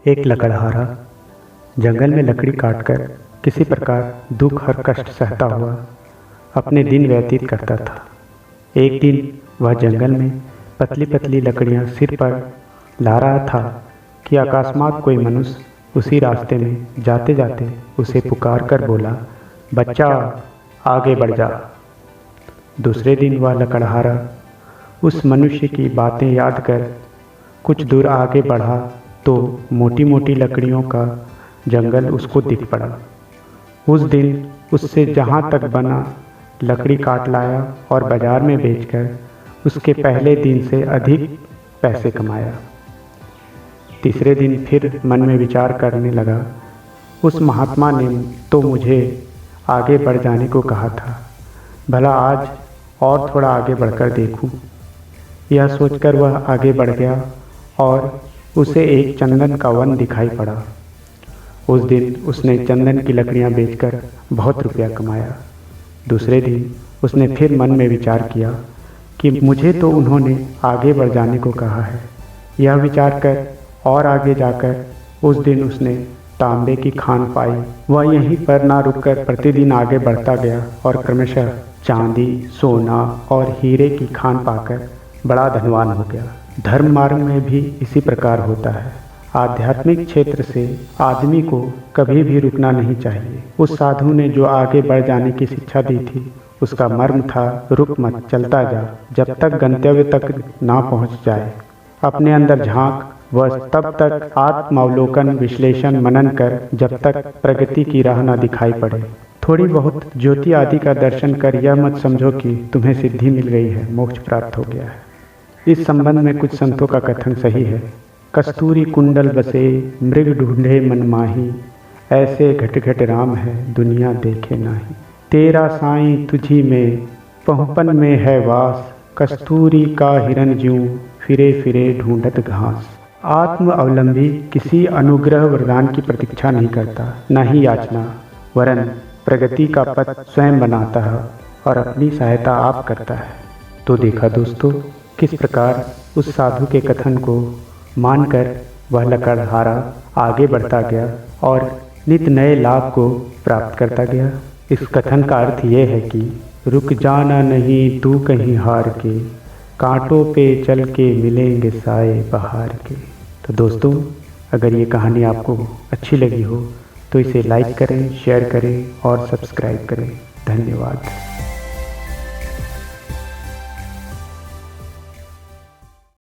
एक लकड़हारा जंगल में लकड़ी काटकर किसी प्रकार दुख और कष्ट सहता हुआ अपने दिन व्यतीत करता था। एक दिन वह जंगल में पतली पतली लकड़ियां सिर पर ला रहा था कि अकस्मात कोई मनुष्य उसी रास्ते में जाते जाते उसे पुकार कर बोला, बच्चा आगे बढ़ जा। दूसरे दिन वह लकड़हारा उस मनुष्य की बातें याद कर कुछ दूर आगे बढ़ा तो मोटी मोटी लकड़ियों का जंगल उसको दिख पड़ा। उस दिन उससे जहाँ तक बना लकड़ी काट लाया और बाजार में बेचकर उसके पहले दिन से अधिक पैसे कमाया। तीसरे दिन फिर मन में विचार करने लगा, उस महात्मा ने तो मुझे आगे बढ़ जाने को कहा था, भला आज और थोड़ा आगे बढ़कर देखूं। यह सोचकर वह आगे बढ़ गया और उसे एक चंदन का वन दिखाई पड़ा। उस दिन उसने चंदन की लकड़ियां बेचकर बहुत रुपया कमाया। दूसरे दिन उसने फिर मन में विचार किया कि मुझे तो उन्होंने आगे बढ़ जाने को कहा है। यह विचार कर और आगे जाकर उस दिन उसने तांबे की खान पाई। वह यहीं पर ना रुककर प्रतिदिन आगे बढ़ता गया और क्रमशः चांदी, सोना और हीरे की खान पाकर बड़ा धनवान हो गया। धर्म मार्ग में भी इसी प्रकार होता है। आध्यात्मिक क्षेत्र से आदमी को कभी भी रुकना नहीं चाहिए। उस साधु ने जो आगे बढ़ जाने की शिक्षा दी थी उसका मर्म था, रुक मत, चलता जा जब तक गंतव्य तक ना पहुंच जाए। अपने अंदर झांक व तब तक आत्मावलोकन, विश्लेषण, मनन कर जब तक प्रगति की राह न दिखाई पड़े। थोड़ी बहुत ज्योति आदि का दर्शन कर यह मत समझो कि तुम्हें सिद्धि मिल गई है, मोक्ष प्राप्त हो गया है। इस संबंध में कुछ संतों का कथन सही है। कस्तूरी कुंडल बसे मृग ढूंढे मन माही, ऐसे घट घट राम है दुनिया देखे नाही। तेरा साईं तुझी में पहुपन में है वास, कस्तूरी का हिरन ज्यूं फिरे फिरे ढूंढत घास। आत्म अवलंबी किसी अनुग्रह वरदान की प्रतीक्षा नहीं करता, न ही याचना, वरन प्रगति का पथ स्वयं बनाता है और अपनी सहायता आप करता है। तो देखा दोस्तों, किस प्रकार उस साधु के कथन को मानकर वह लकड़हारा आगे बढ़ता गया और नित नए लाभ को प्राप्त करता गया। इस कथन का अर्थ ये है कि रुक जाना नहीं तू कहीं हार के, कांटों पे चल के मिलेंगे साए बहार के। तो दोस्तों, अगर ये कहानी आपको अच्छी लगी हो तो इसे लाइक करें, शेयर करें और सब्सक्राइब करें। धन्यवाद।